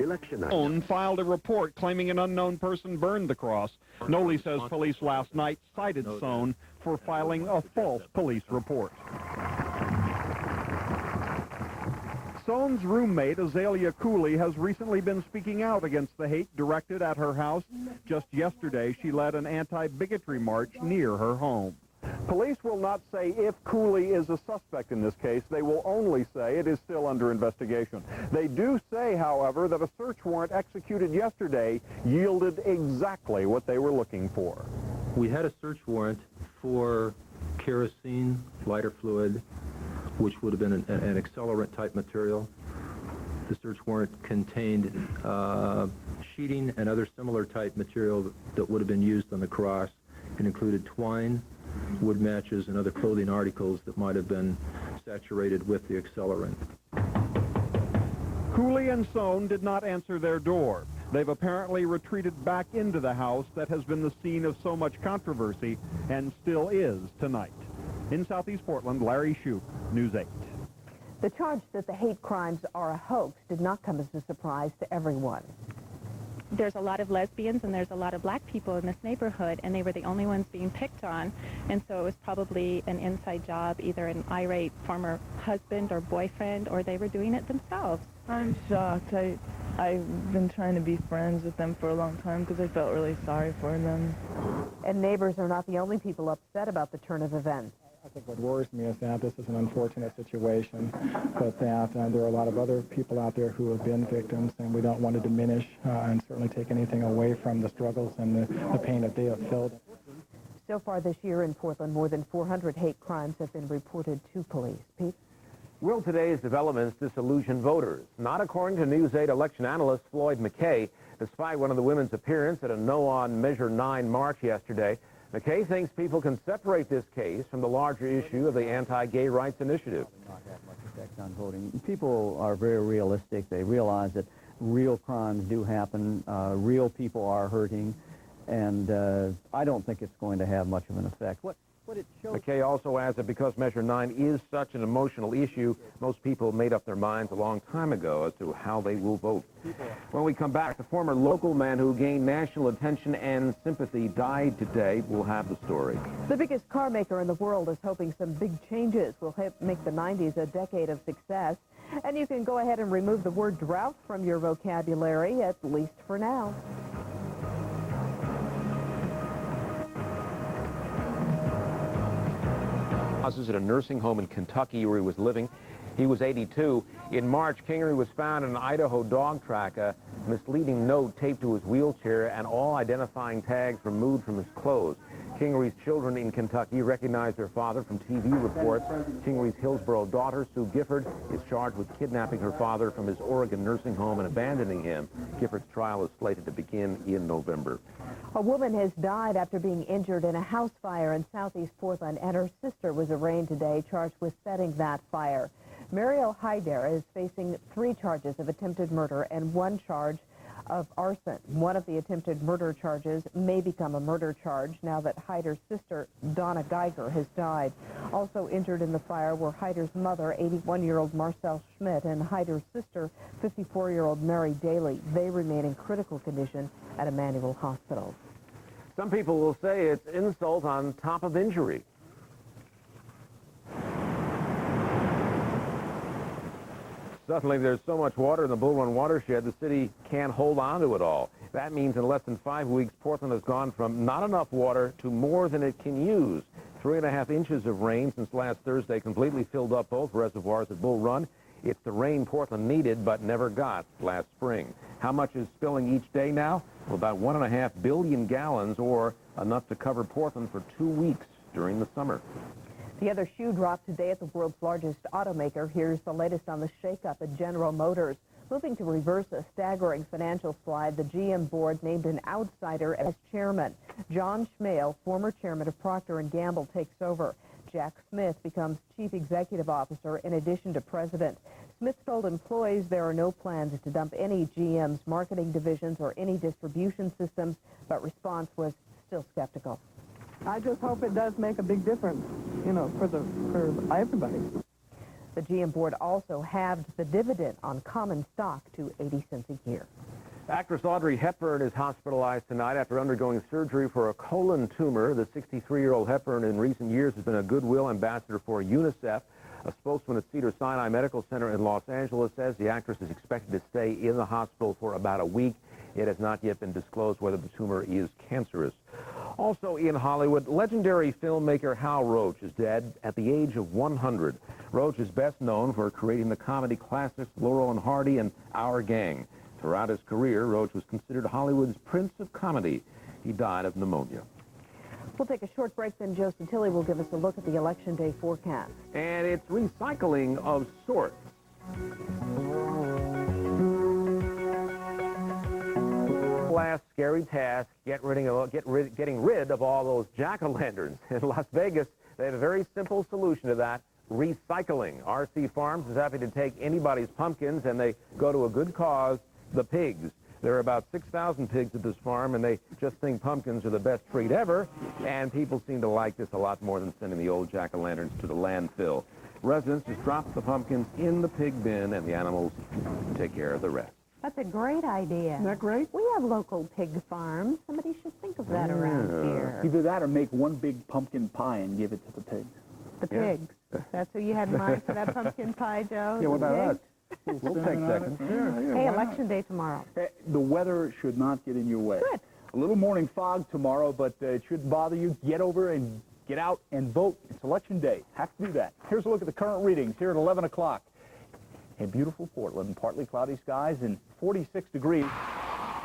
election night. Stone filed a report claiming an unknown person burned the cross. Noli says police last night cited Stone for filing a false police report. Stone's roommate, Azalea Cooley, has recently been speaking out against the hate directed at her house. Just yesterday, she led an anti-bigotry march near her home. Police will not say if Cooley is a suspect in this case. They will only say it is still under investigation. They do say, however, that a search warrant executed yesterday yielded exactly what they were looking for. We had a search warrant for kerosene, lighter fluid, which would have been an accelerant-type material. The search warrant contained sheeting and other similar-type material that would have been used on the cross. It included twine, wood matches, and other clothing articles that might have been saturated with the accelerant. Cooley and Stone did not answer their door. They've apparently retreated back into the house that has been the scene of so much controversy and still is tonight. In Southeast Portland, Larry Shoup, News 8. The charge that the hate crimes are a hoax did not come as a surprise to everyone. There's a lot of lesbians and there's a lot of black people in this neighborhood, and they were the only ones being picked on, and so it was probably an inside job, either an irate former husband or boyfriend, or they were doing it themselves. I'm shocked. I've been trying to be friends with them for a long time because I felt really sorry for them. And neighbors are not the only people upset about the turn of events. I think what worries me is that this is an unfortunate situation, but that there are a lot of other people out there who have been victims, and we don't want to diminish and certainly take anything away from the struggles and the pain that they have felt. So far this year in Portland, more than 400 hate crimes have been reported to police. Pete? Will today's developments disillusion voters? Not according to News 8 election analyst Floyd McKay, despite one of the women's appearance at a No on Measure 9 march yesterday. McKay thinks people can separate this case from the larger issue of the anti-gay rights initiative. Not have much effect on voting. People are very realistic. They realize that real crimes do happen, real people are hurting, and I don't think it's going to have much of an effect. What it shows... McKay also adds that because Measure 9 is such an emotional issue, most people made up their minds a long time ago as to how they will vote. When we come back, the former local man who gained national attention and sympathy died today. We'll have the story. The biggest car maker in the world is hoping some big changes will make the 90s a decade of success. And you can go ahead and remove the word drought from your vocabulary, at least for now. At a nursing home in Kentucky where he was living. He was 82. In March, Kingery was found in an Idaho dog track, a misleading note taped to his wheelchair, and all identifying tags removed from his clothes. Kingery's children in Kentucky recognized their father from TV reports. Kingery's Hillsborough daughter, Sue Gifford, is charged with kidnapping her father from his Oregon nursing home and abandoning him. Gifford's trial is slated to begin in November. A woman has died after being injured in a house fire in Southeast Portland, and her sister was arraigned today, charged with setting that fire. Mariel Hyder is facing 3 charges of attempted murder and 1 charge of arson. One of the attempted murder charges may become a murder charge now that Hyder's sister, Donna Geiger, has died. Also injured in the fire were Hyder's mother, 81-year-old Marcel Schmidt, and Hyder's sister, 54-year-old Mary Daly. They remain in critical condition at Emmanuel Hospital. Some people will say it's insult on top of injury. Suddenly, there's so much water in the Bull Run watershed, the city can't hold on to it all. That means in less than 5 weeks, Portland has gone from not enough water to more than it can use. 3.5 inches of rain since last Thursday completely filled up both reservoirs at Bull Run. It's the rain Portland needed but never got last spring. How much is spilling each day now? Well, about 1.5 billion gallons, or enough to cover Portland for 2 weeks during the summer. The other shoe dropped today at the world's largest automaker. Here's the latest on the shakeup at General Motors. Moving to reverse a staggering financial slide, the GM board named an outsider as chairman. John Schmale, former chairman of Procter & Gamble, takes over. Jack Smith becomes chief executive officer in addition to president. Smith told employees there are no plans to dump any GM's marketing divisions or any distribution systems, but response was still skeptical. I just hope it does make a big difference, you know, for everybody. The GM board also halved the dividend on common stock to 80 cents a year. Actress Audrey Hepburn is hospitalized tonight after undergoing surgery for a colon tumor. The 63-year-old Hepburn in recent years has been a goodwill ambassador for UNICEF. A spokesman at Cedars-Sinai Medical Center in Los Angeles says the actress is expected to stay in the hospital for about a week. It has not yet been disclosed whether the tumor is cancerous. Also in Hollywood, legendary filmmaker Hal Roach is dead at the age of 100. Roach is best known for creating the comedy classics Laurel and Hardy and Our Gang. Throughout his career, Roach was considered Hollywood's Prince of Comedy. He died of pneumonia. We'll take a short break, then Joe Santilli will give us a look at the Election Day forecast. And it's recycling of sorts. Last scary task, getting rid of all those jack-o'-lanterns. In Las Vegas, they have a very simple solution to that: recycling. RC Farms is happy to take anybody's pumpkins, and they go to a good cause, the pigs. There are about 6,000 pigs at this farm, and they just think pumpkins are the best treat ever, and people seem to like this a lot more than sending the old jack-o'-lanterns to the landfill. Residents just drop the pumpkins in the pig bin, and the animals take care of the rest. That's a great idea. Isn't that great? We have local pig farms. Somebody should think of that around here. Either that or make one big pumpkin pie and give it to the pigs. The pigs. That's who you had in mind for that pumpkin pie, Joe? Yeah, what about us? Pigs? We'll take seconds. Hey, Election Day tomorrow. The weather should not get in your way. Good. A little morning fog tomorrow, but it shouldn't bother you. Get over and get out and vote. It's Election Day. Have to do that. Here's a look at the current readings here at 11 o'clock. In beautiful Portland, partly cloudy skies and 46 degrees.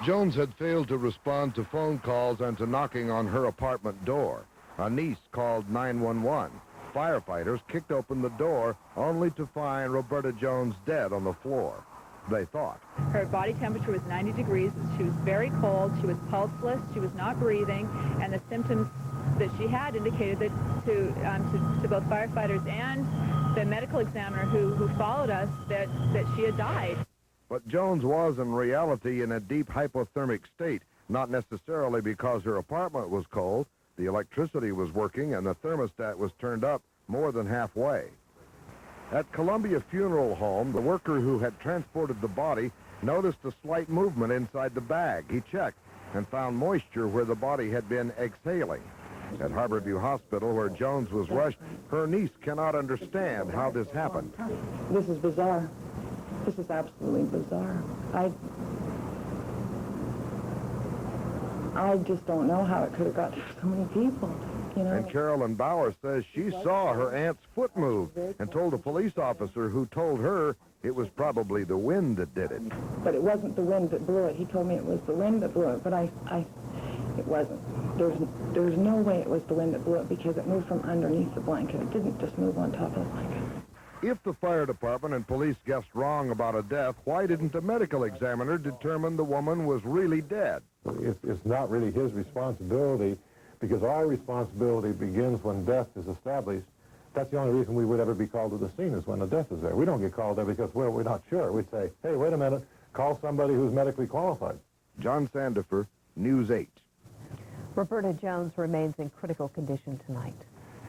Jones had failed to respond to phone calls and to knocking on her apartment door. A niece called 911. Firefighters kicked open the door only to find Roberta Jones dead on the floor. They thought. Her body temperature was 90 degrees. She was very cold. She was pulseless. She was not breathing. And the symptoms that she had indicated that to both firefighters and the medical examiner who followed us that she had died. But Jones was in reality in a deep hypothermic state, not necessarily because her apartment was cold. The electricity was working and the thermostat was turned up more than halfway. At Columbia Funeral Home, the worker who had transported the body noticed a slight movement inside the bag. He checked and found moisture where the body had been exhaling. At Harborview Hospital, where Jones was rushed, her niece cannot understand how this happened. This is bizarre. This is absolutely bizarre. I just don't know how it could have got to so many people, you know. And Carolyn Bauer says she saw her aunt's foot move and told a police officer who told her it was probably the wind that did it. But it wasn't the wind that blew it. He told me it was the wind that blew it, but it wasn't. There's no way it was the wind that blew it because it moved from underneath the blanket. It didn't just move on top of the blanket. If the fire department and police guessed wrong about a death, why didn't a medical examiner determine the woman was really dead? It's not really his responsibility, because our responsibility begins when death is established. That's the only reason we would ever be called to the scene is when the death is there. We don't get called there because, well, we're not sure. We'd say, hey, wait a minute, call somebody who's medically qualified. John Sandifer, News 8. Roberta Jones remains in critical condition tonight.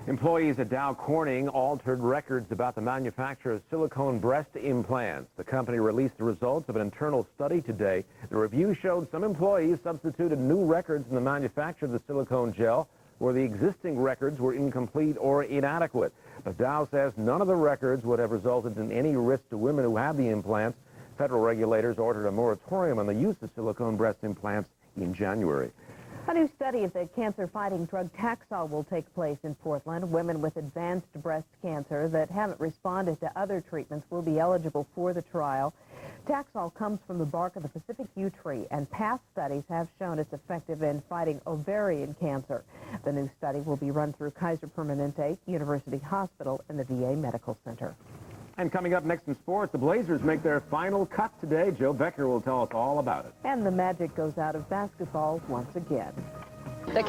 Employees at Dow Corning altered records about the manufacture of silicone breast implants. The company released the results of an internal study today. The review showed some employees substituted new records in the manufacture of the silicone gel where the existing records were incomplete or inadequate. But Dow says none of the records would have resulted in any risk to women who have the implants. Federal regulators ordered a moratorium on the use of silicone breast implants in January. A new study of the cancer-fighting drug Taxol will take place in Portland. Women with advanced breast cancer that haven't responded to other treatments will be eligible for the trial. Taxol comes from the bark of the Pacific yew tree, and past studies have shown it's effective in fighting ovarian cancer. The new study will be run through Kaiser Permanente University Hospital and the VA Medical Center. And coming up next in sports, the Blazers make their final cut today. Joe Becker will tell us all about it. And the magic goes out of basketball once again. The